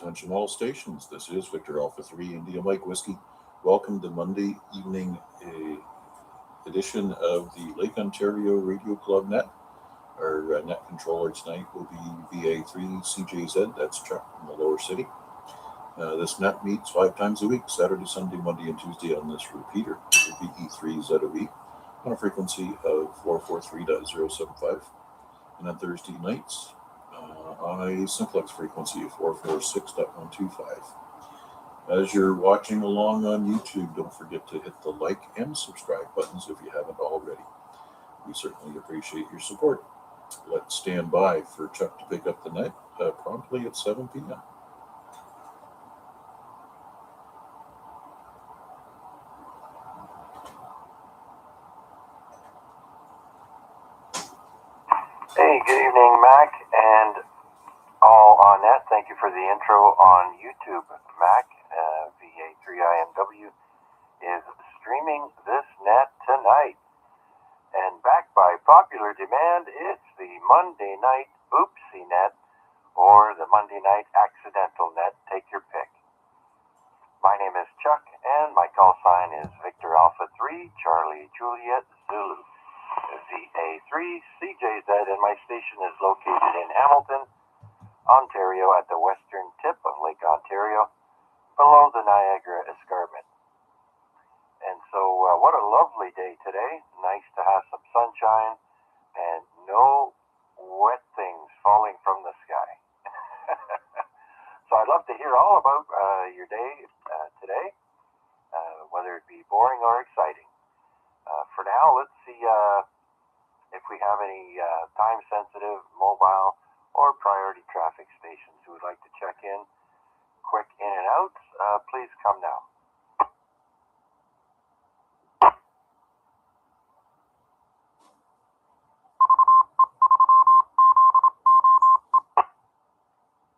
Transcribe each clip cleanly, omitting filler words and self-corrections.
Attention all stations. This is Victor Alpha 3 India Mike Whiskey. Welcome to Monday evening edition of the Lake Ontario Radio Club Net. Our net controller tonight will be VA3CJZ. That's Chuck in the Lower City. This net meets 5 times a week, Saturday, Sunday, Monday, and Tuesday on this repeater, the VE3ZOE, on a frequency of 443.075. And on Thursday nights, on a simplex frequency of 446.125. As you're watching along on YouTube, don't forget to hit the like and subscribe buttons if you haven't already. We certainly appreciate your support. Let's stand by for Chuck to pick up the net promptly at 7 p.m. Hey, good evening, Mac, and all on net. Thank you for the intro on YouTube, Mac. VA3IMW is streaming this net tonight. And backed by popular demand, it's the Monday night oopsie net or the Monday night accidental net. Take your pick. My name is Chuck, and my call sign is Victor Alpha 3 Charlie Juliet Zulu. VA3CJZ, and my station is located in Hamilton, Ontario, at the western tip of Lake Ontario, below the Niagara Escarpment. And so, what a lovely day today. Nice to have some sunshine and no wet things falling from the sky. So I'd love to hear all about your day today, whether it be boring or exciting. For now, let's see if we have any time-sensitive, mobile, or priority traffic stations who would like to check in. Quick in and outs, please come now.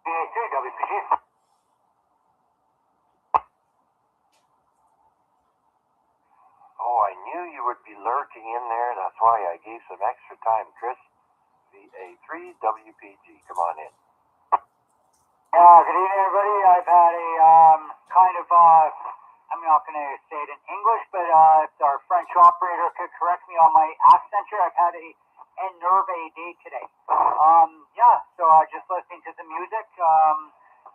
VA3WPG. Oh, I knew you would be lurking in there. That's why I gave some extra time, Chris. VA3WPG, come on in. Good evening, everybody. I've had a I'm not going to say it in English, but if our French operator could correct me on my accent here, I've had a enerve day today. So just listening to the music.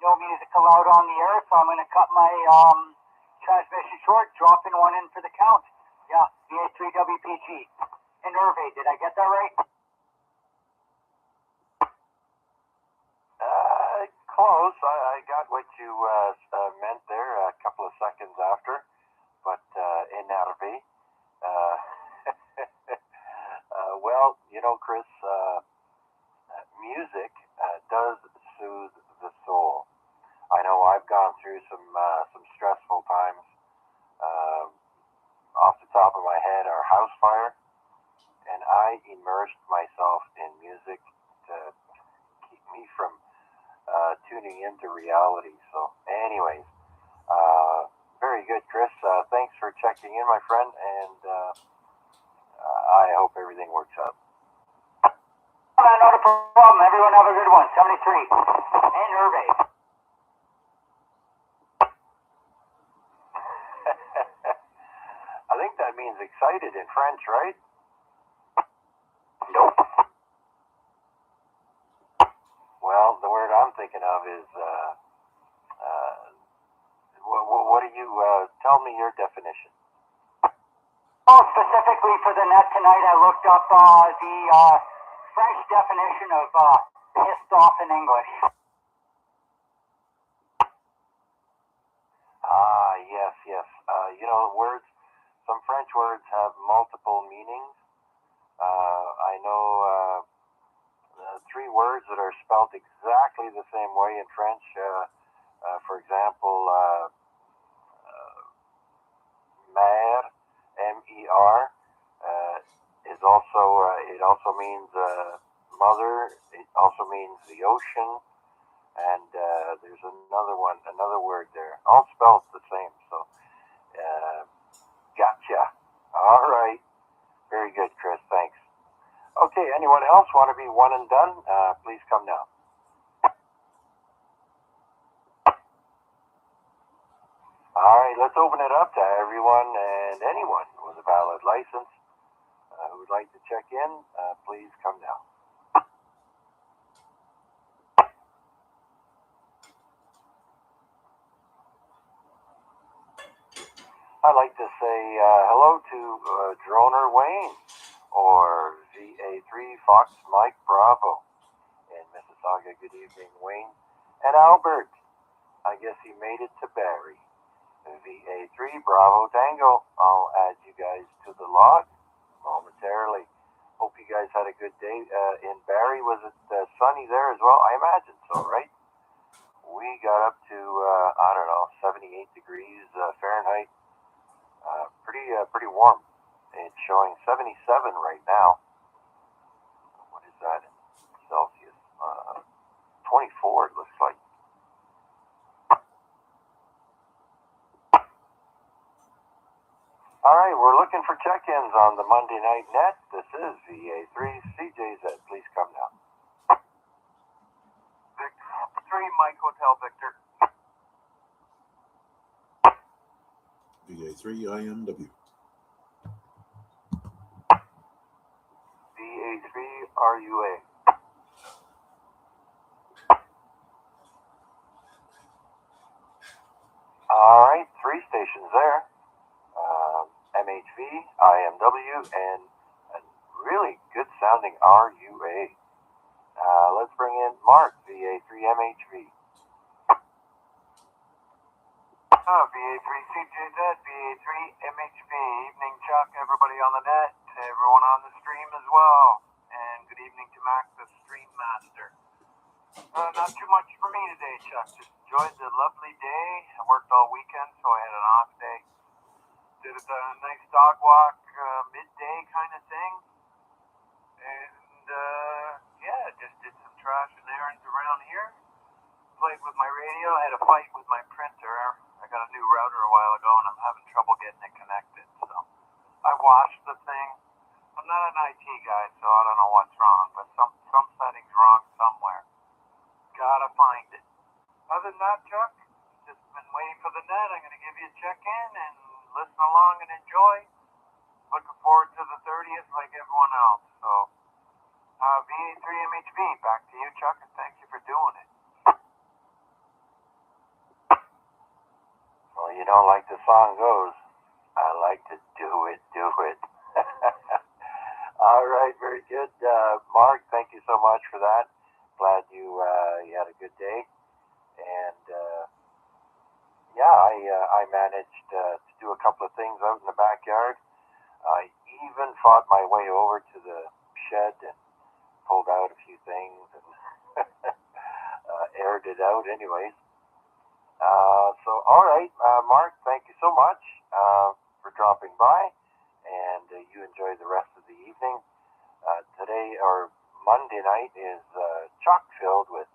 No music allowed on the air, so I'm going to cut my transmission short, dropping one in for the count. VA3WPG. Enerve, did I get that right? Close. I got what you meant there a couple of seconds after, but enerve. Well, you know, Chris, music does soothe the soul. I know I've gone through some stressful times. Off the top of my head, our house fire, and I immersed myself in music to keep me from tuning into reality. So anyways, very good, Chris. Thanks for checking in, my friend, and I hope everything works out. Not a problem. Everyone have a good one. 73. Enerve. I think that means excited in French, right? Nope. Well, the word I'm thinking of is, what do you, tell me your definition. Well, specifically for the net tonight, I looked up the French definition of pissed off in English. Yes. You know, some French words have multiple meanings. I know 3 words that are spelled exactly the same way in French. For example, mer, M-E-R, is also it also means mother. It also means the ocean, and there's another word there, all spelled the same. So, gotcha. All right, very good, Chris. Thanks. Okay, anyone else want to be one and done? Please come now. let's open it up to everyone and anyone with a valid license who would like to check in. Please come now. I'd like to say hello to Droner Wayne, or VA3 Fox Mike Bravo in Mississauga. Good evening, Wayne. And Albert, I guess he made it to Barrie. VA3 Bravo Tango. I'll add you guys to the log momentarily. Hope you guys had a good day in Barrie. Was it sunny there as well? I imagine so, right? We got up to, 78 degrees Fahrenheit. Pretty warm. It's showing 77 right now. What is that in Celsius? 24 it looks like. All right, we're looking for check-ins on the Monday Night Net. This is VA3CJZ. Please come now. Victor 3, Mike Hotel Victor. VA3IMW. VA3RUA. All right, 3 stations there. MHV, IMW, and a really good sounding RUA. Let's bring in Mark, VA3MHV. VA3CJZ, VA3MHV. Evening, Chuck, everybody on the net, everyone on the stream as well. And good evening to Mac, the stream master. Not too much for me today, Chuck. Just enjoyed the lovely day. I worked all weekend, so I had an off day. Did a nice dog walk, midday kind of thing. And, just did some trash and errands around here. Played with my radio. I had a fight with my printer. I got a new router a while ago, and I'm having trouble getting it connected. So I washed the thing. I'm not an IT guy, so I don't know what's wrong, but some setting's wrong somewhere. Gotta find it. Other than that, Chuck, just been waiting for the net. I'm going to give you a check-in and listen along and enjoy. Looking forward to the 30th like everyone else. So, VA3MHV, back to you, Chuck, and thank you for doing it. Well, you know, like the song goes, I like to do it. All right, very good. Mark, thank you so much for that. Glad you had a good day. And, I managed to do a couple of things out in the backyard. I even fought my way over to the shed and pulled out a few things and aired it out anyways. All right, Mark, thank you so much for dropping by, and you enjoy the rest of the evening. Today, or Monday night, is chock-filled with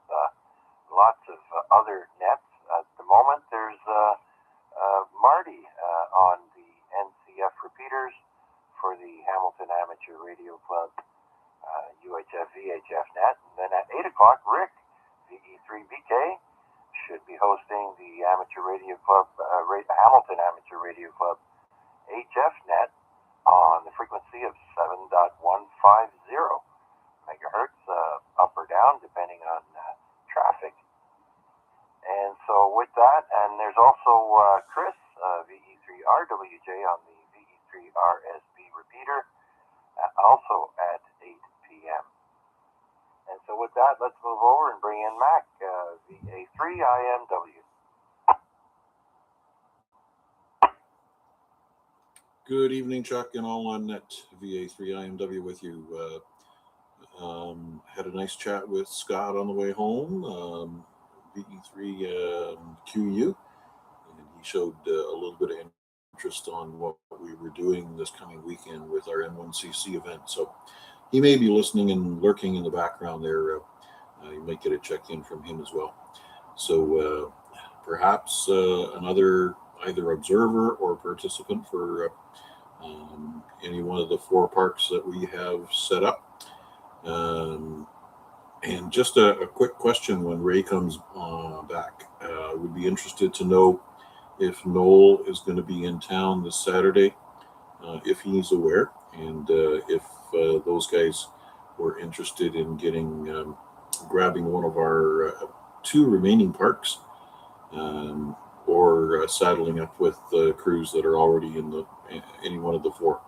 lots of other nets. At the moment, there's Marty on the NCF repeaters for the Hamilton Amateur Radio Club, UHF VHF net. And then at 8 o'clock, Rick, VE3BK, should be hosting the Amateur Radio Club, Hamilton Amateur Radio Club HF net on the frequency of 7.150 megahertz, up or down, depending on traffic. And so with that, and there's also Chris, VE3RWJ on the VE3RSB repeater, also at 8 p.m. And so with that, let's move over and bring in Mac, VA3IMW. Good evening, Chuck, and all on net. VA3IMW with you. Had a nice chat with Scott on the way home, VE3QU, and he showed a little bit of interest on what we were doing this coming weekend with our N1CC event. So he may be listening and lurking in the background there. You might get a check-in from him as well. So perhaps another either observer or participant for any one of the 4 parks that we have set up. And just a quick question when Ray comes back. Would be interested to know if Noel is going to be in town this Saturday, if he's aware, and if those guys were interested in grabbing one of our two remaining parks, or saddling up with crews that are already in any one of the four.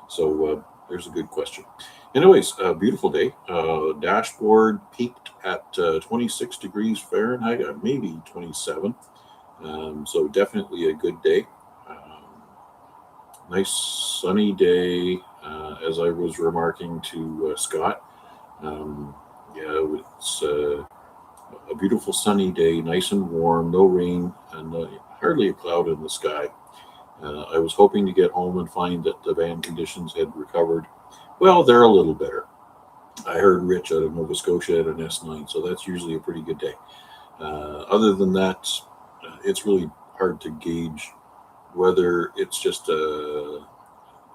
So there's a good question. Anyways, beautiful day. Dashboard peaked at 26 degrees Fahrenheit, maybe 27. So definitely a good day. Nice sunny day, as I was remarking to Scott. Yeah, it's a beautiful sunny day, nice and warm, no rain, and hardly a cloud in the sky. I was hoping to get home and find that the van conditions had recovered. Well, they're a little better. I heard Rich out of Nova Scotia at an S9, so that's usually a pretty good day. Other than that, it's really hard to gauge whether it's just a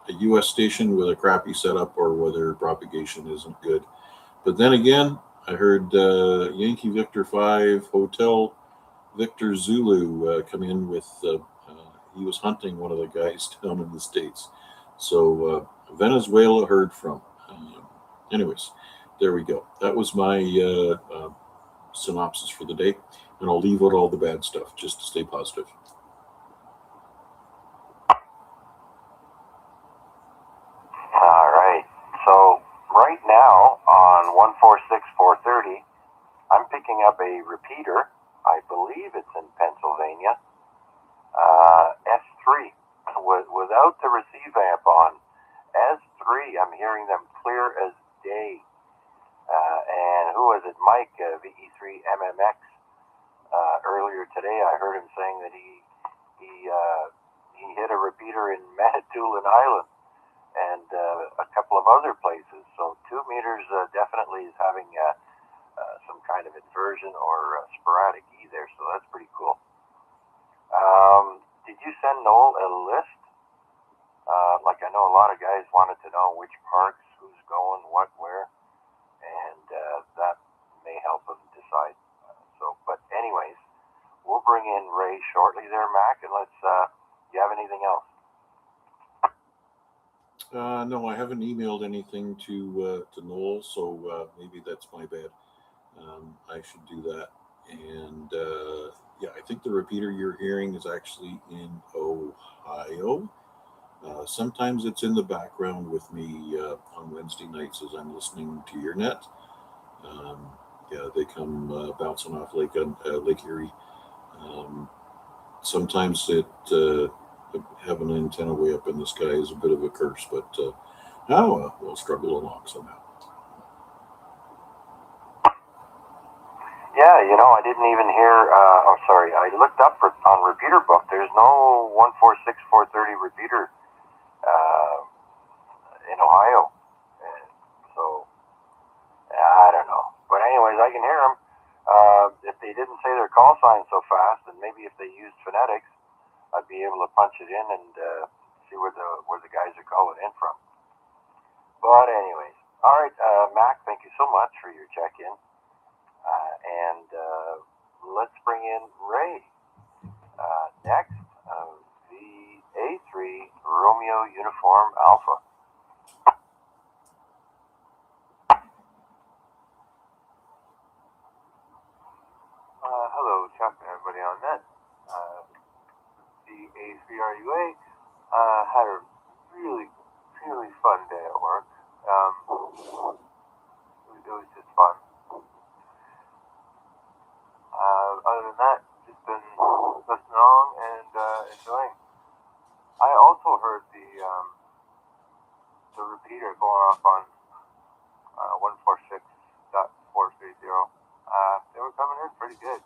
US station with a crappy setup or whether propagation isn't good. But then again, I heard Yankee Victor 5 Hotel Victor Zulu come in with, he was hunting one of the guys down in the States. So Venezuela heard from. Anyways, there we go. That was my synopsis for the day. And I'll leave out all the bad stuff just to stay positive. All right. So right now on 146430, I'm picking up a repeater. I believe it's in Pennsylvania. S3 without the receive amp on. S3, I'm hearing them clear as day. And who was it? Mike, VA3IMW. Earlier today, I heard him saying that he hit a repeater in Manitoulin Island and a couple of other places. So 2 meters definitely is having some kind of inversion or sporadic E there. So that's pretty cool. Did you send Noel a list? Like I know a lot of guys wanted to know which parks, who's going, what, where, and that may help them decide. But anyways, we'll bring in Ray shortly there, Mac, and let's. Do you have anything else? No, I haven't emailed anything to Noel, so maybe that's my bad. I should do that. And yeah, I think the repeater you're hearing is actually in Ohio. Sometimes it's in the background with me on Wednesday nights as I'm listening to your net. Yeah, they come bouncing off Lake Erie. Sometimes have an antenna way up in the sky is a bit of a curse, but now we'll struggle along somehow. Yeah, I didn't even hear. Oh, sorry, I looked up on repeater book. There's no 146430 repeater in Ohio, so I don't know. But anyways, I can hear them. If they didn't say their call sign so fast, and maybe if they used phonetics, I'd be able to punch it in and see where the guys are calling in from. But anyways, all right, Mac, thank you so much for your check-in. And let's bring in Ray next. VA3 Romeo Uniform Alpha. Hello, Chuck and everybody on net. VA3RUA had a really, really fun day at work. It was just fun. Other than that, just been listening on and enjoying. I also heard the repeater going off on 146.430. They were coming in pretty good.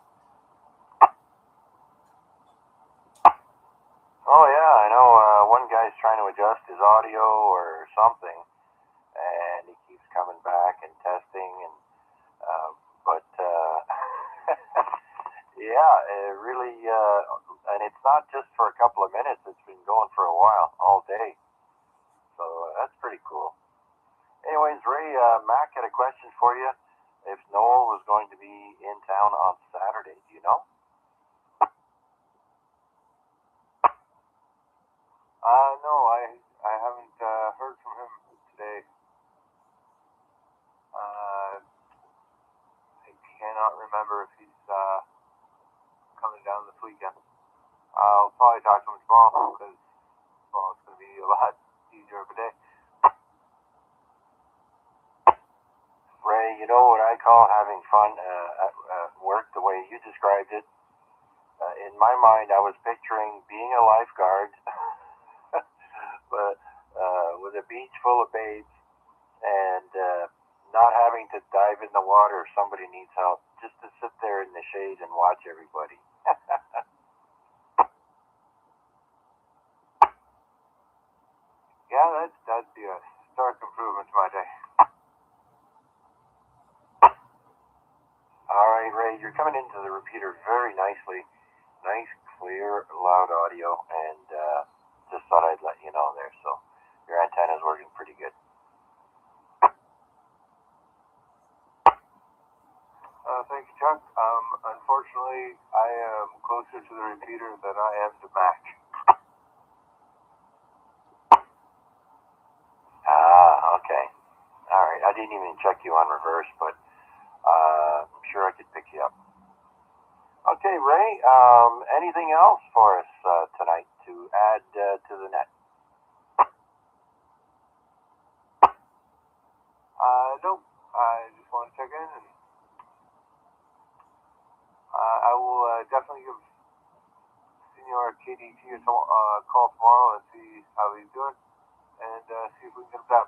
Oh yeah, I know. One guy's trying to adjust his audio or something, and he keeps coming back and testing, and but yeah, it really, and it's not just for a couple of minutes. It's been going for a while, all day. So that's pretty cool. Anyways, Ray, Mac had a question for you. If Noel was going to be in town on Saturday, do you know? sure if he's coming down this weekend. I'll probably talk to him tomorrow because, well, it's going to be a lot easier of a day. Ray, you know what I call having fun at work, the way you described it? In my mind, I was picturing being a lifeguard, but with a beach full of babes and not having to dive in the water if somebody needs help, just to sit there in the shade and watch everybody. Yeah, that'd be a stark improvement to my day. All right, Ray, you're coming into the repeater very nicely. Nice, clear, loud audio, and just thought I'd let you know there. So your antenna's working pretty good. Thank you, Chuck. Unfortunately, I am closer to the repeater than I am to Mac. Okay. All right. I didn't even check you on reverse, but I'm sure I could pick you up. Okay, Ray, anything else for us tonight to add to the net? Nope. I just want to check in, and I will definitely give Senior KDT a call tomorrow and see how he's doing, and see if we can get him down.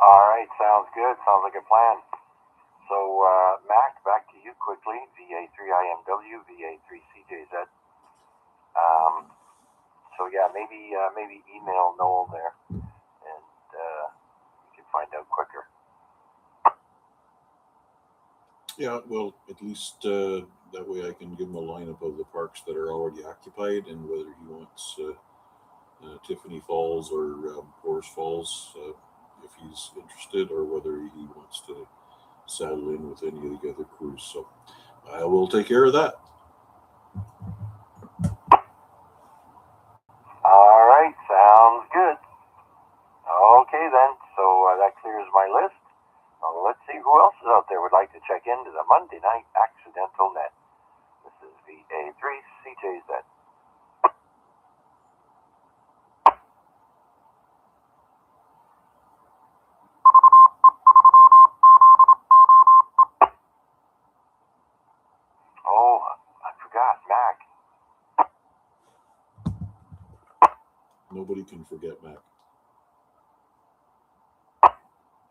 All right, sounds good. Sounds like a plan. So, Mac, back to you quickly. VA3IMW, VA3CJZ. So yeah, maybe email Noel there, and you can find out quicker. Yeah, well, at least that way I can give him a lineup of the parks that are already occupied and whether he wants Tiffany Falls or Forest Falls, if he's interested, or whether he wants to saddle in with any of the other crews. So I will take care of that. All right, sounds good. Okay then, so that clears my list. Let's see who else is out there would like to check into the Monday Night Accidental Net. This is VA3CJZ. Oh, I forgot, Mac. Nobody can forget Mac.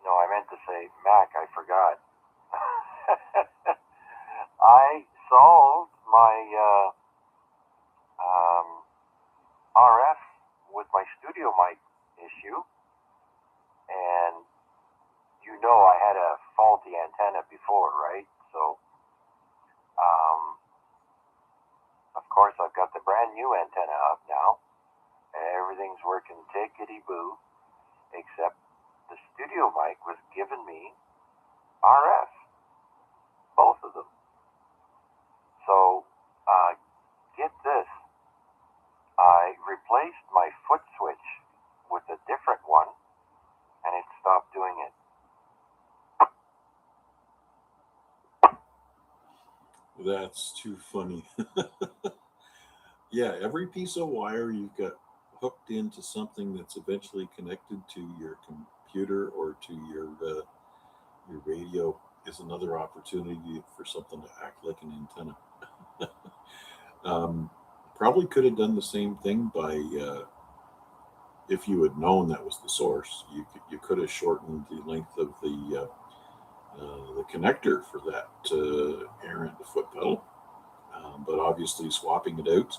No, I meant to say, Mac, I forgot. I solved my RF with my studio mic issue, and you know I had a faulty antenna before, right? So, of course, I've got the brand new antenna up now. Everything's working tickety-boo, except the studio mic was giving me RF, both of them. So, get this, I replaced my foot switch with a different one, and it stopped doing it. That's too funny. Yeah, every piece of wire you've got hooked into something that's eventually connected to your computer or to your radio is another opportunity for something to act like an antenna. Probably could have done the same thing by if you had known that was the source. You could have shortened the length of the connector for that errant foot pedal, but obviously swapping it out.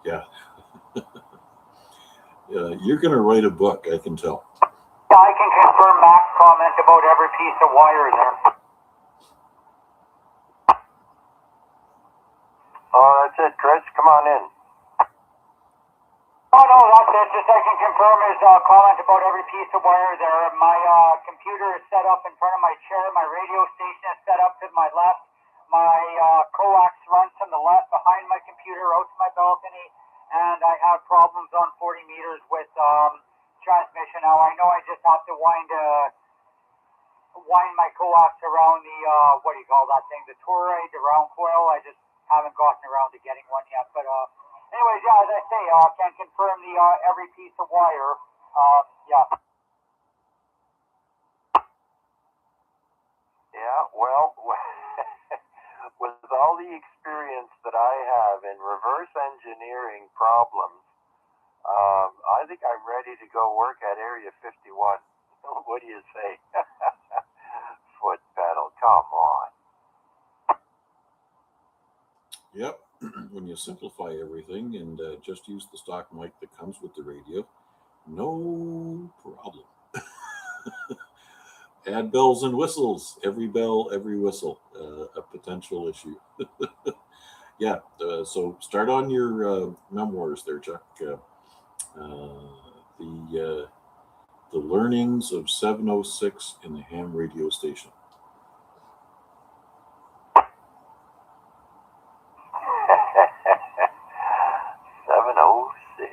Yeah. You're going to write a book, I can tell. Yeah, I can confirm Mac's comment about every piece of wire there. Oh, that's it, Chris. Come on in. Oh, no, that's it. Just I can confirm his comment about every piece of wire there. My computer is set up in front of my chair. My radio station is set up to my left. My coax runs from the left behind my computer out to my balcony. And I have problems on 40 meters with transmission. Now, I know I just have to wind my coax around the what do you call that thing? The toroid, the round coil. I just haven't gotten around to getting one yet. But anyways, yeah, as I say, can confirm the every piece of wire. Yeah. Yeah, well, with all the experience that I have in reverse engineering problems, I think I'm ready to go work at Area 51. What do you say? Foot pedal, come on. Yep. When you simplify everything and just use the stock mic that comes with the radio, no problem. Add bells and whistles. Every bell, every whistle, a potential issue. Yeah. So start on your memoirs there, Chuck. The learnings of 706 in the ham radio station. 706.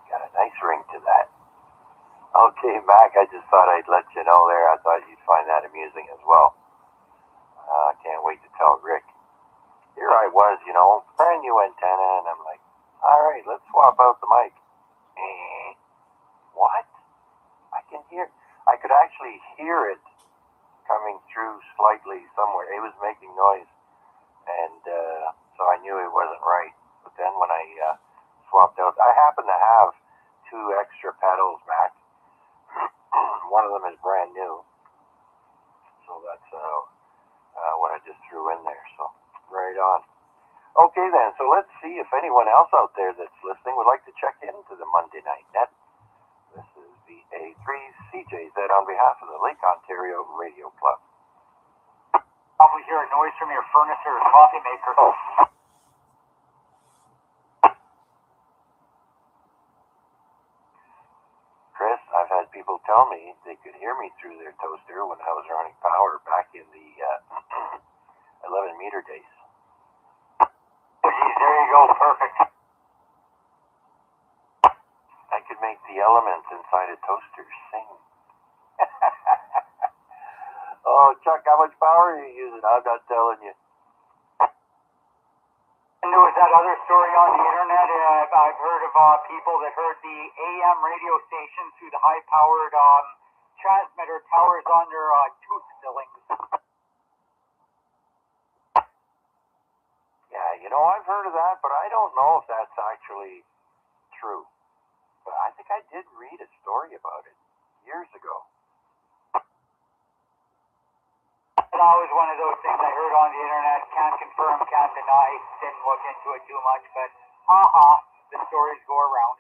Got a nice ring to that. Okay, Mac, I just thought I'd let you know there. I thought you'd find that amusing as well. I can't wait to tell Rick. Here I was, brand new antenna, and I'm like, all right, let's swap out the mic. What? I could actually hear it coming through slightly somewhere. It was making noise, and so I knew it wasn't right. But then when I swapped out, I happen to have 2 extra pedals, Mac. One of them is brand new, so that's what I just threw in there. So right on. Okay then, so let's see if anyone else out there that's listening would like to check into the Monday Night Net. This is VA3CJZ on behalf of the Lake Ontario Radio Club. Probably hear a noise from your furnace or coffee maker. Oh. Chris, I've had people tell me they could hear me through their toaster when I was running power back in the 11-meter days. Oh, geez, there you go, perfect. I could make the elements inside a toaster sing. Oh, Chuck, how much power are you using? I'm not telling you. And there was that other story on the internet. I've heard of people that heard the AM radio station through the high-powered transmitter towers on their tooth fillings. Yeah, I've heard of that, but I don't know if that's actually true. But I think I did read a story about it years ago. That was one of those things I heard on the internet. Can't confirm, can't deny. Didn't look into it too much, but the stories go around.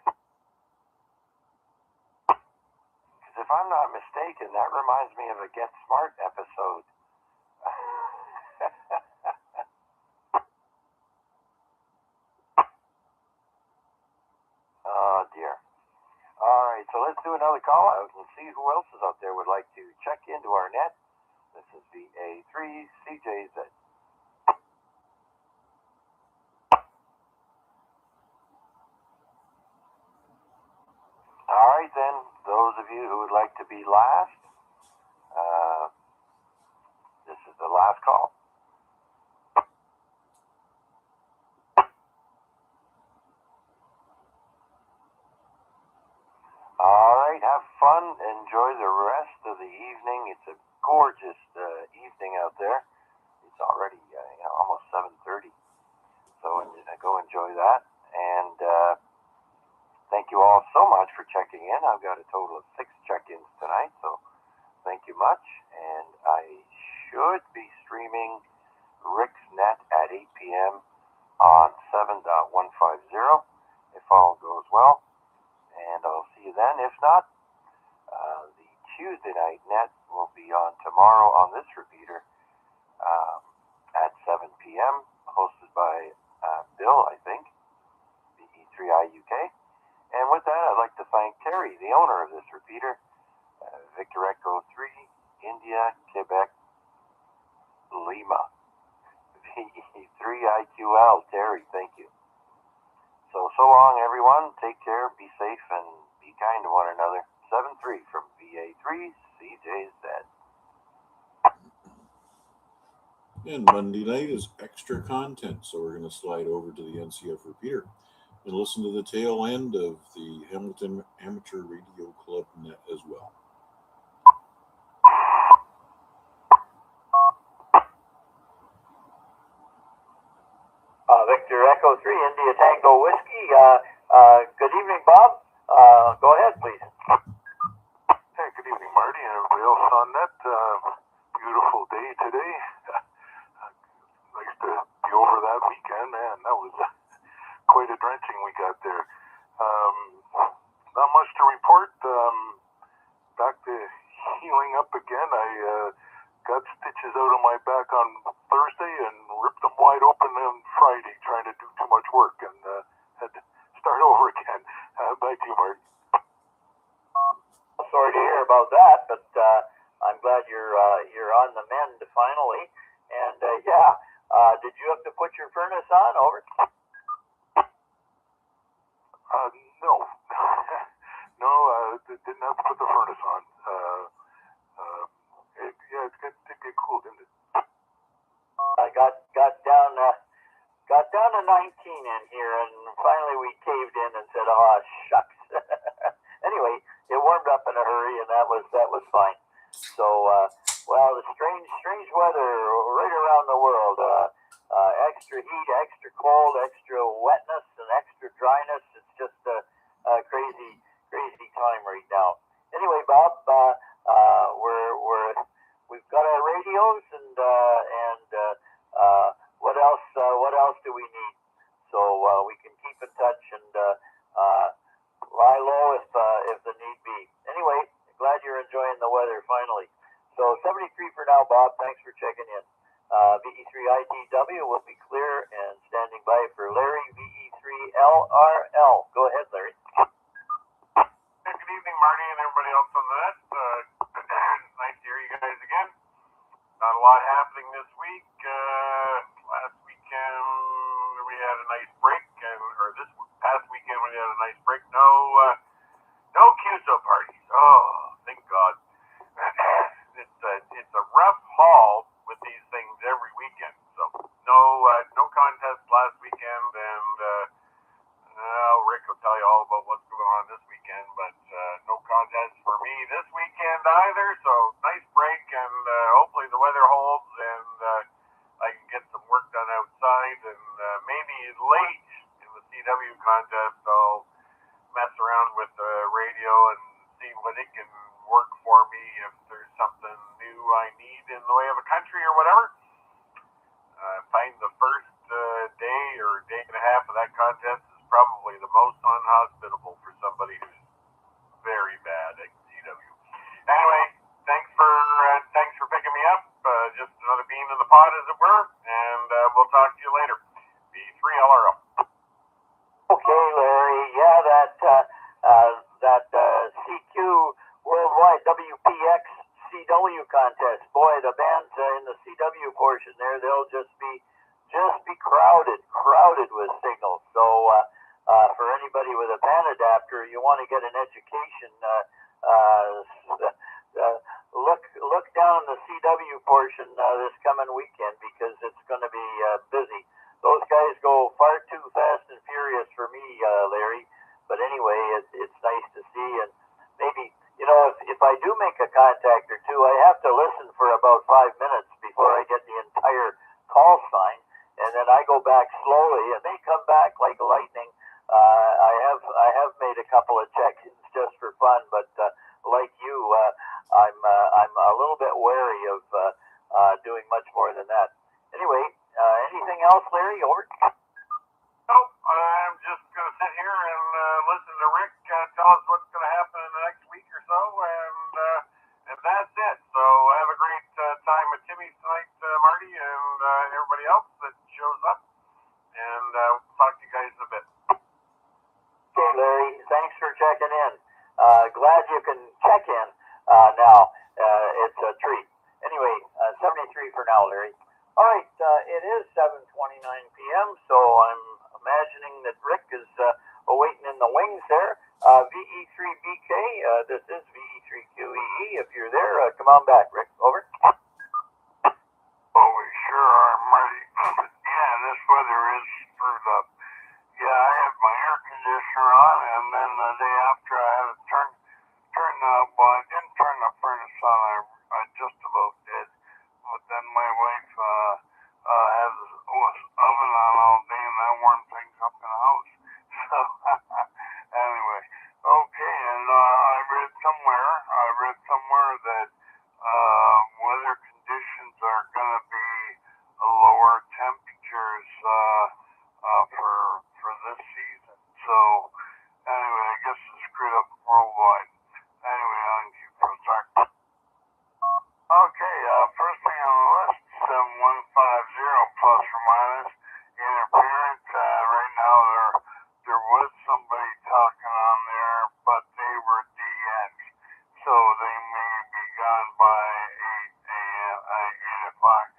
Because if I'm not mistaken, that reminds me of a Get Smart episode. Oh dear. All right, so let's do another call out and see who else is out there would like to check into our net. This is VA3CJZ. All right, then, those of you who would like to be last, this is the last call. All right, have fun. Enjoy the rest of the evening. It's a gorgeous evening out there. It's already almost 7:30, so go enjoy that. And thank you all so much for checking in. I've got a total of 6 check-ins tonight, so thank you much. And I should be streaming Rick's Net at 8 p.m. on 7.150 if all goes well. And I'll see you then. If not, the Tuesday night net will be on tomorrow on this repeater at 7 p.m. hosted by Bill, I think, VA3IUK. And with that, I'd like to thank Terry, the owner of this repeater, Victor Echo 3, India, Quebec, Lima, VA3IQL. Terry, thank you. So long, everyone. Take care, be safe, and be kind to one another. 7 3 from VA3CJZ. And Monday night is extra content, so we're going to slide over to the NCF repeater and listen to the tail end of the Hamilton Amateur Radio Club net as well. Victor Echo 3, India Tango Whiskey. Good evening, Bob. Go ahead, please. Hey, good evening, Marty, and everybody else on net. Beautiful day today. Nice to be over that weekend, man. That was quite a drenching we got there. Not much to report. Back to healing up again. I got stitches out of my back on Thursday and ripped them wide open on Friday, trying to do too much work, and had to start over again. Back to you, Marty. Sorry to hear about that, but I'm glad you're on the mend finally. And did you have to put your furnace on? Over. No. No, didn't have to put the furnace on. It's good to get cool, didn't it? I got down to 19 in here, and finally we caved in and said, "Oh shucks." Anyway, it warmed up in a hurry, and that was fine. So, the strange weather right around the world. Extra heat, extra cold, extra wetness, and extra dryness. It's just a crazy time right now. Anyway, Bob, we've got our radios, and what else do we need? So we can keep in touch and lie low if the need be. Anyway, glad you're enjoying the weather finally. So 73 for now, Bob. Thanks for checking in. VE3ITW will be clear and standing by for Larry, VE3LRL. Go ahead, Larry. Hey, good evening, Marty, and everybody else on the net. Nice to hear you guys again. Not a lot happening this week. Last weekend we had a nice break, or this past weekend we had a nice break. No QSO parties. Oh, thank God. It's a rough haul with these things every weekend. So no contest last weekend, and Rick will tell you all about what's going on this weekend, but no contest for me this weekend either. So nice break, and hopefully the weather holds, and I can get some work done outside, and maybe late in the CW contest I'll mess around with the radio and see what it can work for me if there's something new I need in the way of a country or whatever. Find the first day or day and a half of that contest is probably the most unhospitable for somebody who's very bad at CW. Anyway, thanks for picking me up. Just another bean in the pot, as it were, and we'll talk to you later. V3LRL. Okay, Larry. Yeah, that CQ Worldwide WPX CW contest. Boy, the bands in the CW portion there, they'll just be crowded with signals. So for anybody with a band adapter, you want to get an education. Look down the CW portion this coming weekend, because it's going to be busy. Those guys go far too fast and furious for me, Larry. But anyway, it's nice to see, and maybe, if I do make a contact or two, I have to listen for about 5 minutes before I get the entire call sign, and then I go back slowly, and they come back like lightning. I have made a couple of check-ins just for fun, but like you, I'm a little bit wary of doing much more than that. Anyway, anything else, Larry? Over. Nope, I'm just going to sit here and listen to Rick tell us what's going to happen in the next week or so, and that's it. So have a great time with Timmy tonight, Marty, and everybody else that shows up, and we'll talk to you guys in a bit. Okay, Larry, thanks for checking in. Glad you can check in now. It's a treat. Anyway, 73 for now, Larry. All right, it is 7:29 p.m., so I'm imagining that Rick is awaiting in the wings there. VE3BK, this is VE3QEE. If you're there, come on back, Rick. Over. Oh, we sure are, Marty. Yeah, this weather is screwed up. Yeah, I had my air conditioner on, and then the day after I had to turn well, I didn't turn the furnace on. I just about did. But then my wife was oven on all day, and that warmed things up in the house. So, anyway, okay, and I read somewhere that weather conditions are going to be lower temperatures for this season. So, anyway, I guess it's screwed up worldwide. Anyway, on to you for a sec. Okay, first thing on the list, 7150 plus or minus interference. Right now there was somebody talking on there, but they were DX, so they may be gone by 8 o'clock.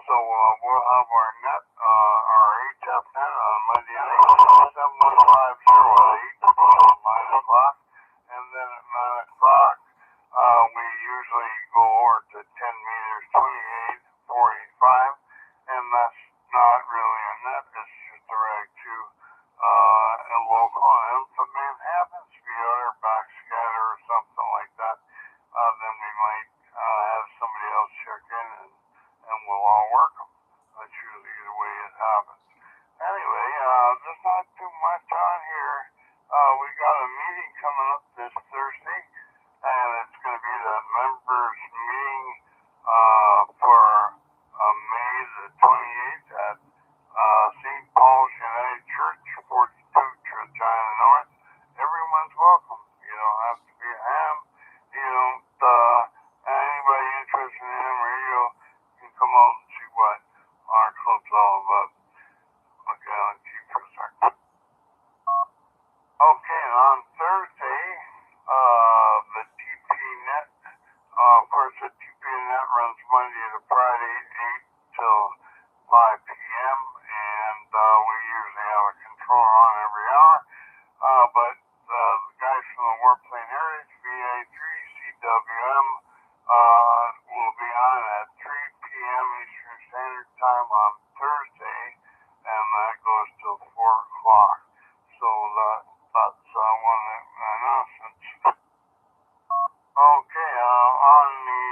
So we'll have our net, our HF net on Monday night, 7150 at 9 o'clock, and then at 9 o'clock we usually go over to 10 meters, 28, 45, and that's not really a net, it's just a rag to a local. And if the man happens to be out or backscatter or something like that, then we might have somebody else check in and we'll all work them. That's usually the way it happens. Anyway, there's not too much on here. We got a meeting coming up this Thursday, and it's going to be the members meeting for May the 28th at St. Paul's United Church, 42 Regina North. Everyone's welcome. You don't have to be a ham. You don't, anybody interested in ham radio can come out and see what our club's all about. Okay, I'll keep for a second. Okay, on Thursday, the TPNet, of course, the TPNet runs Monday to Friday, 8 till 5 p.m., and we usually have a controller on every hour, but the guys from the Warplane Heritage, VA3CWM, will be on at 3 p.m. Eastern Standard Time on Thursday, and that goes till 4 o'clock. So that's one of the announcements. Okay, on the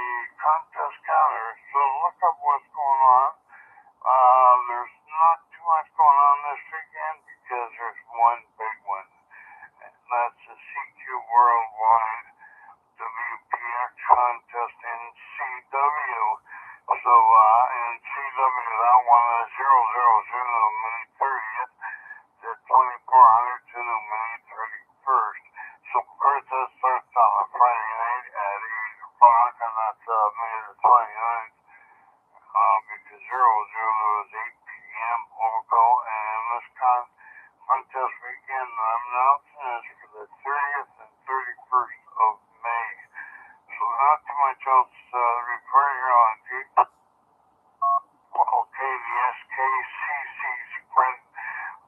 contest calendar, so look up what's going on. There's not too much going on this weekend because there's one big one, and that's the CQ Worldwide WPX contest in CW. So in CW, that one is 000 May 30th to 2400 to May 31st. So of course that starts on a Friday night at 8 o'clock, and that's May the 29th, because 000 is 8 p.m. local, and this contest weekend I'm announcing is for the 30th and 31st of May. So not too much else report here on Jeep. Okay, the SKCC Sprint,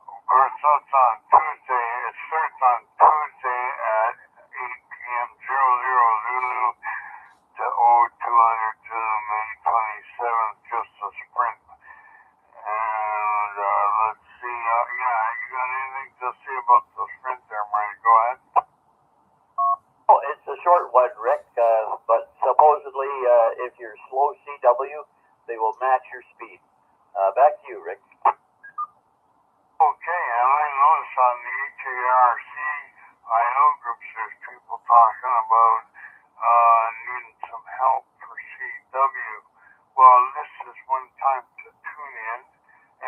of course that's on Tuesday. It starts on Tuesday at 8 p.m. 00 Zulu to 0200 to May 27th, just a sprint. And let's see, yeah, you got anything to say about the sprint there, Marty? Go ahead. Oh, it's a short one, Rick, but supposedly if you're slow CW, they will match your speed. Back to you, Rick. Okay, and I noticed on the HARC IO groups there's people talking about needing some help for CW. Well, this is one time to tune in,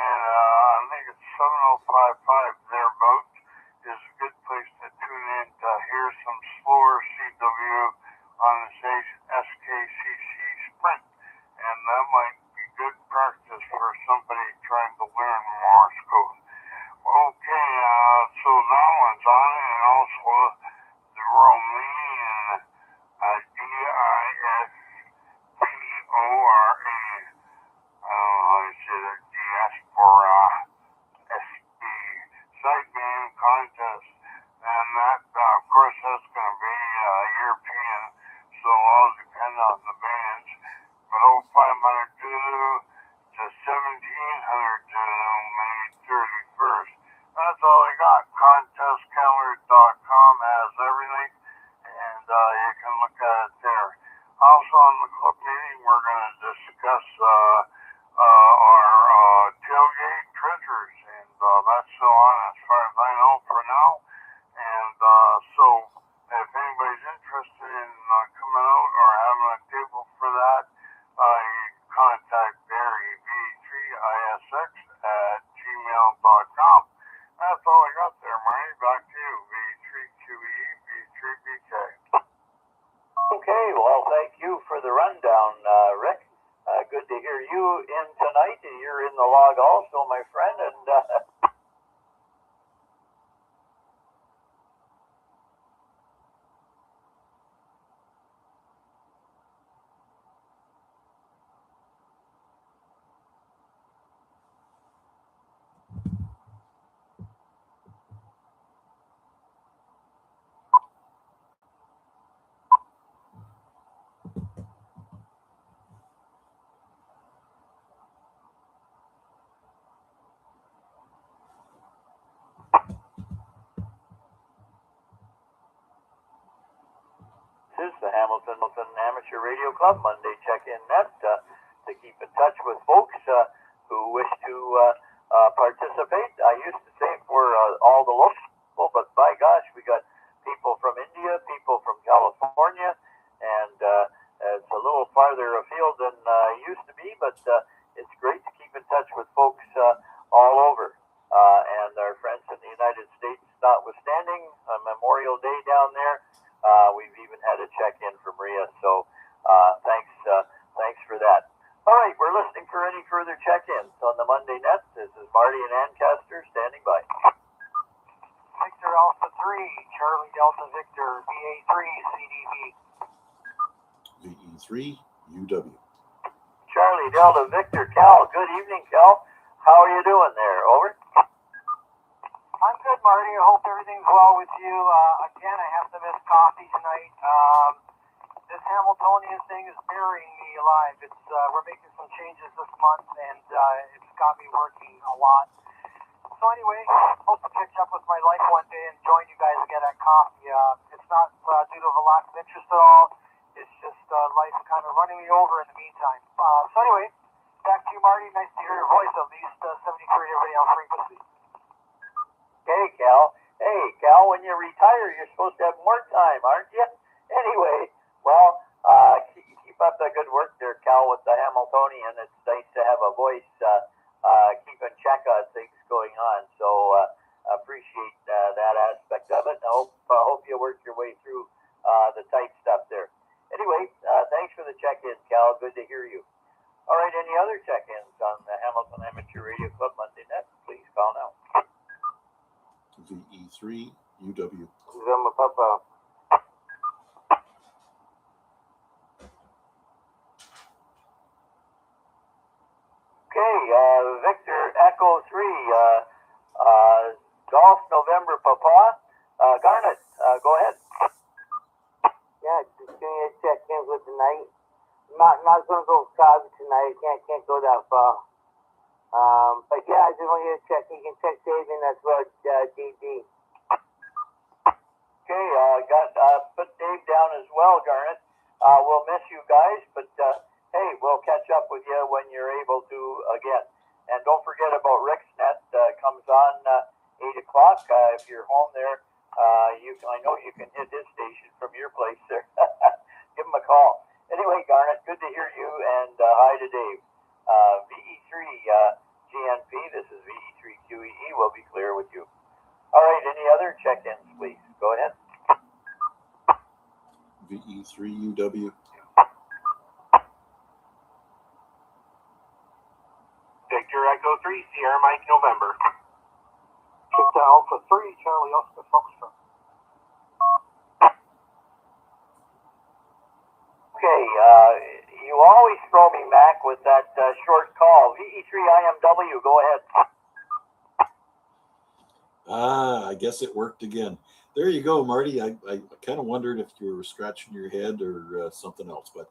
and I think it's 7055 thereabouts is a good place to tune in to hear some slower CW on the station SKCC Sprint, and that might be good practice for somebody trying to learn Morse code. Okay, so that one's on, and also the Romanian DISPORA, I don't know how you say that, diaspora SB site game contest, and that, of we're going to discuss our tailgate treasures, and that's still on as far as I know for now. And so if anybody's interested in coming out or having a table for that, you can contact Barry, VA3ISX at gmail.com. That's all I got there, Marty. Back to you, VA3QE, VA3BK. Okay, well, thank you for the rundown, Rick. Good to hear you in tonight. You're in the log also, my friend, and this is the Hamilton Amateur Radio Club Monday check-in net to keep in touch with folks who wish to participate. I used to say for all the local people, but by gosh, we got people from India, people from California, and it's a little farther afield than used to be, but it's great to keep in touch with folks all over. And our friends in the United States, notwithstanding Memorial Day down there, we've even had a check-in from Maria, so thanks for that. All right, we're listening for any further check-ins on the Monday net. This is Marty and Ancaster standing by. Victor Alpha 3, Charlie Delta Victor, VA3CDV. VE3UW. Charlie Delta Victor, Cal. Good evening, Cal. How are you doing there? Over. I'm good, Marty. I hope everything's well with you. Again, I have to miss coffee tonight. This Hamiltonian thing is burying me alive. It's we're making some changes this month, and it's got me working a lot. So anyway, hope to catch up with my life one day and join you guys again at coffee. It's not due to a lack of interest at all. It's just life kind of running me over in the meantime. So anyway, back to you, Marty. Nice to hear your voice, at least 73 everybody on frequency. Hey, Cal. Hey, Cal, when you retire, you're supposed to have more time, aren't you? Anyway, well, keep up the good work there, Cal, with the Hamiltonian. It's nice to have a voice keeping check on things going on. So appreciate that aspect of it. I hope you work your way through the tight stuff there. Anyway, thanks for the check-in, Cal. Good to hear you. All right, any other check-ins on the Hamilton Amateur Radio Club Monday night? Please call now. VE3UW. Papa. Okay, Victor Echo 3, Golf November Papa. Garnet, go ahead. Yeah, just give me a check-in with tonight. Not gonna go Chicago tonight. Can't go that far. But yeah, I just want you to check. You can check David as well, DD. Okay, put Dave down as well, Garnet. We'll miss you guys, but hey, we'll catch up with you when you're able to again. And don't forget about Rick's Net. Comes on 8 o'clock. If you're home there, I know you can hit his station from your place there. Give him a call. Anyway, Garnet, good to hear you, and hi to Dave. VE3 GNP, this is VE3QEE. We'll be clear with you. All right, any other check-ins, please? Go ahead. VE3UW. Victor Echo 3, Sierra Mike November. Victor Alpha 3, Charlie Oscar Foxtrot. Okay, you always throw me, Mac, with that short call. VE3IMW, go ahead. I guess it worked again. There you go, Marty. I kind of wondered if you were scratching your head or something else, but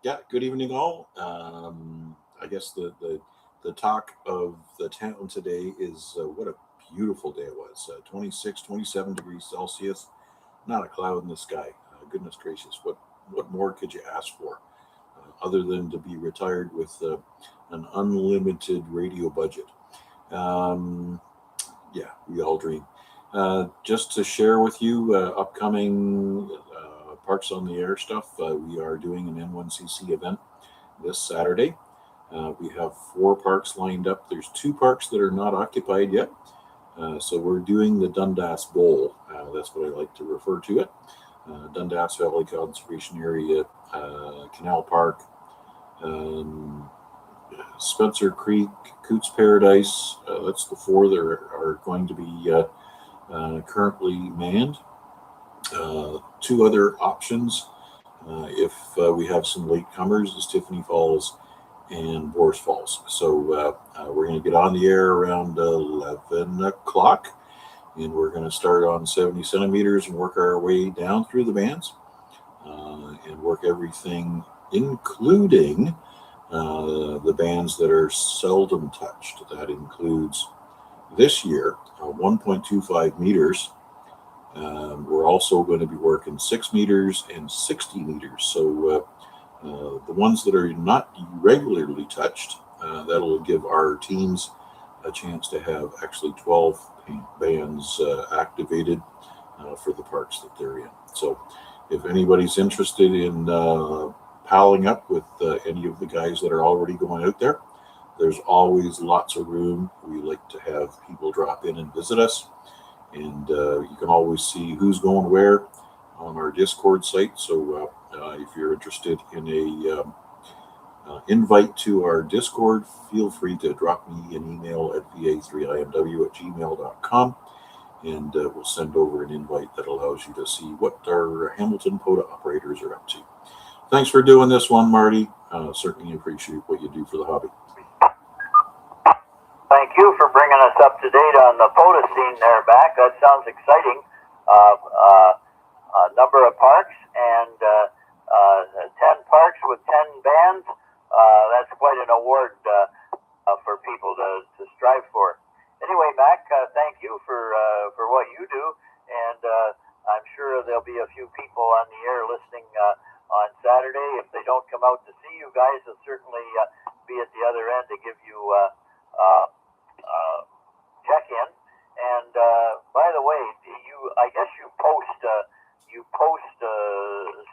yeah, good evening all. I guess the talk of the town today is what a beautiful day it was. 26, 27 degrees Celsius, not a cloud in the sky. Goodness gracious, what more could you ask for other than to be retired with an unlimited radio budget. Yeah, we all dream. Just to share with you upcoming Parks on the Air stuff, we are doing an N1CC event this Saturday. We have 4 parks lined up. There's 2 parks that are not occupied yet. So we're doing the Dundas Bowl. That's what I like to refer to it. Dundas Valley Conservation Area, Canal Park, Spencer Creek, Coots Paradise. That's the 4 that are going to be currently manned. 2 other options, if we have some latecomers, is Tiffany Falls and Boers Falls. So we're going to get on the air around 11 o'clock, and we're going to start on 70 centimeters and work our way down through the bands and work everything, including the bands that are seldom touched. That includes this year 1.25 meters. We're also going to be working 6 meters and 60 meters. So the ones that are not regularly touched, that'll give our teams a chance to have actually 12 bands activated for the parks that they're in. So if anybody's interested in palling up with any of the guys that are already going out there, there's always lots of room. We like to have people drop in and visit us. And you can always see who's going where on our Discord site. So if you're interested in a invite to our Discord, feel free to drop me an email at va3imw@gmail.com, and we'll send over an invite that allows you to see what our Hamilton POTA operators are up to. Thanks for doing this one, Marty. Certainly appreciate what you do for the hobby. Thank you for bringing us up to date on the POTA scene there, Mac. That sounds exciting. Number of parks and 10 parks with 10 bands. That's quite an award for people to strive for. Anyway, Mac, thank you for what you do, and I'm sure there'll be a few people on the air listening on Saturday. If they don't come out to see you guys, they'll certainly be at the other end to give you check-in. And by the way, I guess you post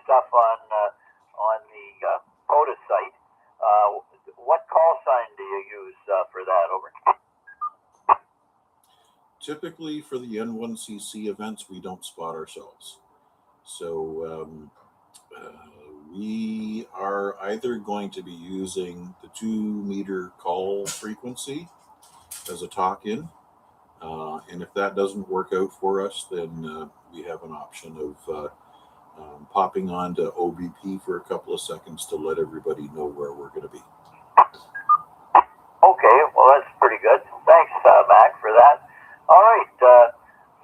stuff on the POTA site. What call sign do you use for that? Over. Typically for the N1CC events, we don't spot ourselves. So we are either going to be using the 2-meter call frequency as a talk-in, and if that doesn't work out for us, then we have an option of popping on to OBP for a couple of seconds to let everybody know where we're going to be. Okay, well that's pretty good. Thanks, Mac, for that. All right,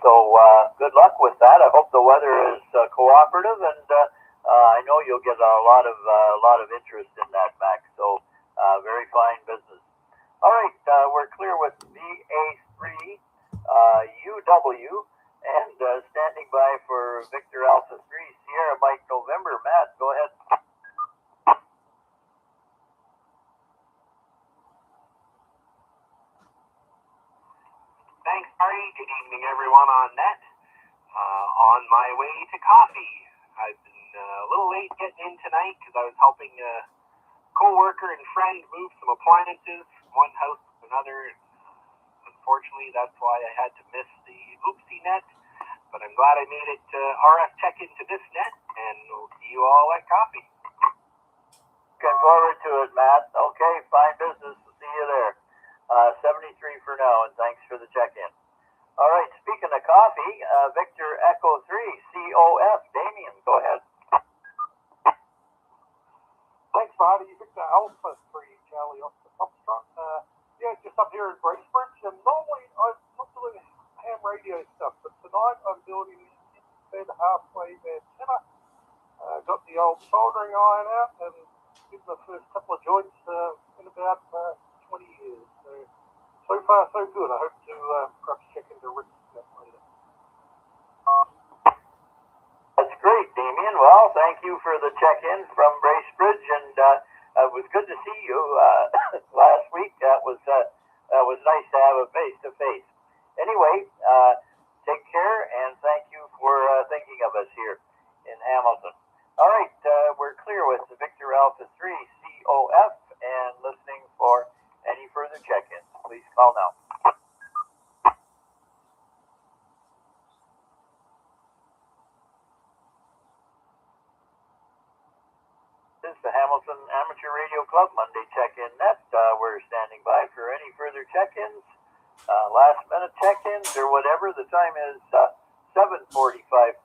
so good luck with that. I hope the weather is cooperative, and I know you'll get a lot of interest in that, Mac. So very fine business. All right, we're clear with VA3IMW, and standing by for Victor Alpha 3 Sierra Mike November. Matt, go ahead. Thanks, Marty. Good evening, everyone on net. On my way to coffee. I've been a little late getting in tonight because I was helping a co-worker and friend move some appliances from one house to another. Unfortunately, that's why I had to miss the oopsie net. But I'm glad I made it to RF Tech into this net, and we'll see you all at coffee. Looking forward to it, Matt. Okay, fine business. We'll see you there. 73 for now, and thanks for the check-in. All right, speaking of coffee, Victor Echo 3, COF, Damien, go ahead. Thanks, Marty. You picked the Alpha 3 Charlie off the top truck. Yeah, just up here in Bracebridge, and normally I'm not doing ham radio stuff, but tonight I'm building bed halfway antenna. Got the old soldering iron out and did the first couple of joints in about 20 years. So far, so good. I hope to perhaps check into Rick's net later. That's great, Damien. Well, thank you for the check-in from Bracebridge, and VA3COF and listening for any further check-ins. Please call now. This is the Hamilton Amateur Radio Club Monday check-in net. We're standing by for any further check-ins, last minute check-ins or whatever. The time is 7:45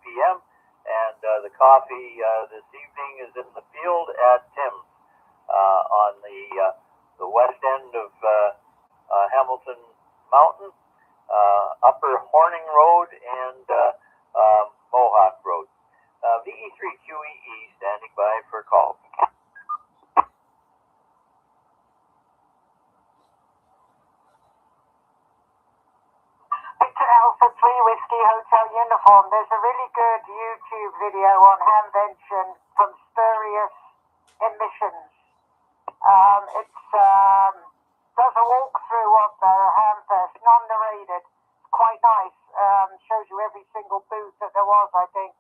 p.m. and the coffee this evening is in the field at Tim's on the west end of Hamilton Mountain, Upper Horning Road and Mohawk Road. VE3QEE standing by for calls. Victor Alpha 3 Whiskey Hotel Uniform. There's a really good YouTube video on hamvention from spurious emissions. It does a walkthrough of the hamfest, non-narrated. It's quite nice. Shows you every single booth that there was, I think.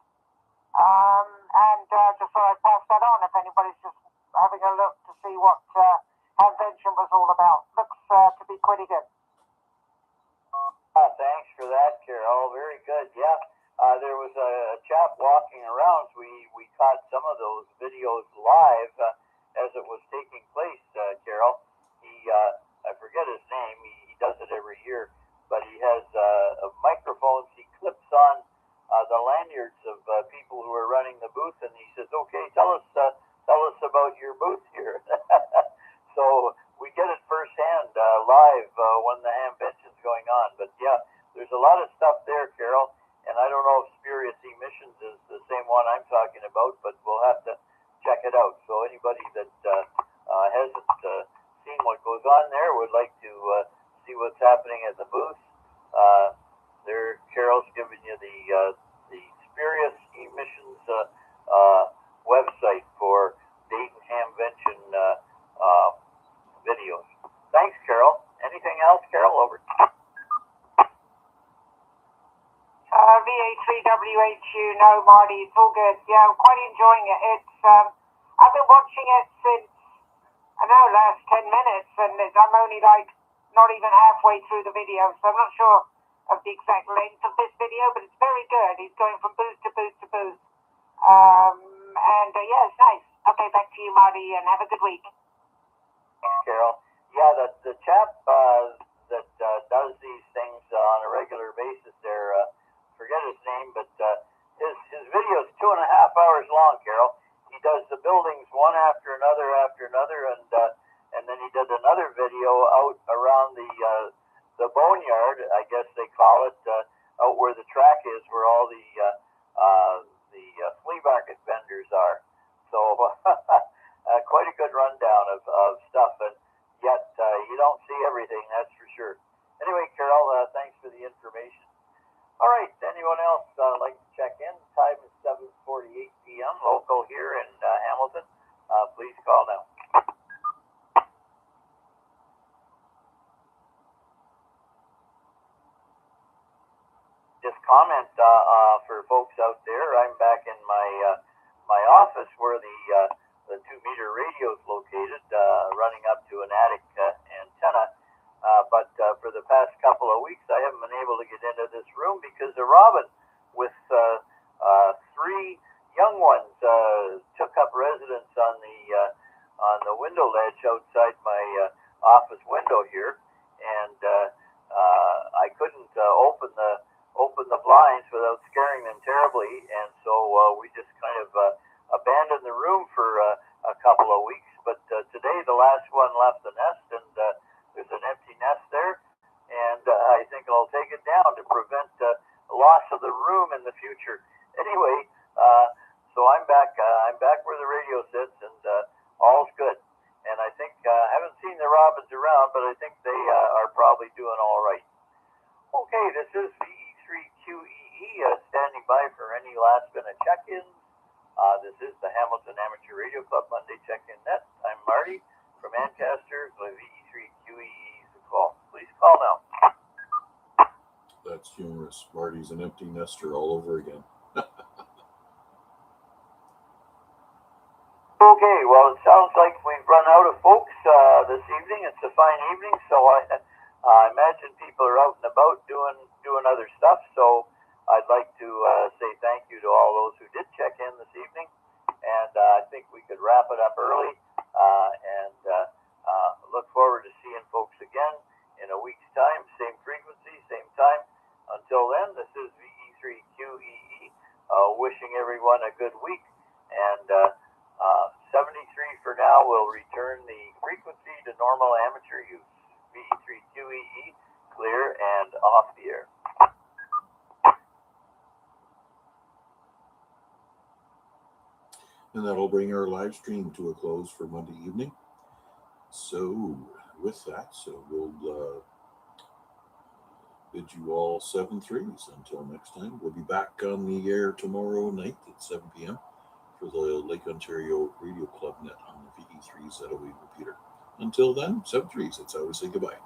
Just thought I'd pass that on if anybody's just having a look to see what hamvention was all about. Looks to be pretty good. Thanks for that, Carol. Very good. Yeah, there was a chap walking around. We caught some of those videos live as it was taking place, Carol. He, I forget his name. He does it every year, but he has microphones he clips on the lanyards of people who are running the booth, and he says, "Okay, tell us about your booth here." So we get it firsthand live when the hamvention's going on. But yeah, there's a lot of stuff there, Carol, and I don't know if spurious emissions is the same one I'm talking about, but we'll have to check it out. So anybody that hasn't seen what goes on there would like to see what's happening at the booth. There, Carol's giving you the spurious emissions website for Dayton hamvention videos. Thanks, Carol. Anything else, Carol? Over. VA3WHU, no, Marty, it's all good. Yeah, I'm quite enjoying it. It's I've been watching it since last 10 minutes, and I'm only like not even halfway through the video, so I'm not sure of the exact length of this video, but it's very good. He's going from booth to booth to booth, yeah, it's nice. Okay, back to you, Marty, and have a good week. Thanks, Carol. Yeah, the chap that does these things on a regular basis there, forget his name, but his video is 2.5 hours long, Carol. He does the buildings one after another, and then he did another video out around the boneyard, I guess they call it, out where the track is, where all the flea market vendors are. So quite a good rundown of stuff, and yet you don't see everything, that's for sure. Anyway, Carol, thanks for the information. All right, anyone else like to check in? Time is 7:48 p.m. local here in Hamilton. Please call now. Just comment for folks out there. I'm back in my office where the 2-meter radio is located, running up to an attic antenna. But for the past couple of weeks, I haven't been able to get into this room because a robin with 3 young ones took up residence on the window ledge outside my office window here, and I couldn't open the blinds without scaring them terribly, and so we just kind of abandoned the room for a couple of weeks. But today, the last one left the nest, and there's an empty nest there, and I think I'll take it down to prevent loss of the room in the future. Anyway, so I'm back where the radio sits, and all's good. And I think I haven't seen the robins around, but I think they are probably doing all right. Okay, this is VE3QEE standing by for any last-minute check-ins. This is the Hamilton Amateur Radio Club Monday Check-In Net. I'm Marty from Ancaster. The VE3QEE is the call. Please call now. That's humorous. Marty's an empty nester all over again. Okay, well, it sounds like we've run out of folks this evening. It's a fine evening, so I imagine people are out and about doing other stuff. So I'd like to say thank you to all those who did check in this evening, and I think we could wrap it up early and look forward to seeing folks again in a week's time, same frequency, same time. Until then, this is VE3QEE wishing everyone a good week, and 73 for now will return the frequency to normal amateur use. VE3QEE, clear and off the air. And that'll bring our live stream to a close for Monday evening. So with that, we'll bid you all 7-3s until next time. We'll be back on the air tomorrow night at 7 p.m. for the Lake Ontario Radio Club Net on the VE3 ZOE repeater. Until then, 7-3s. That's how we say goodbye.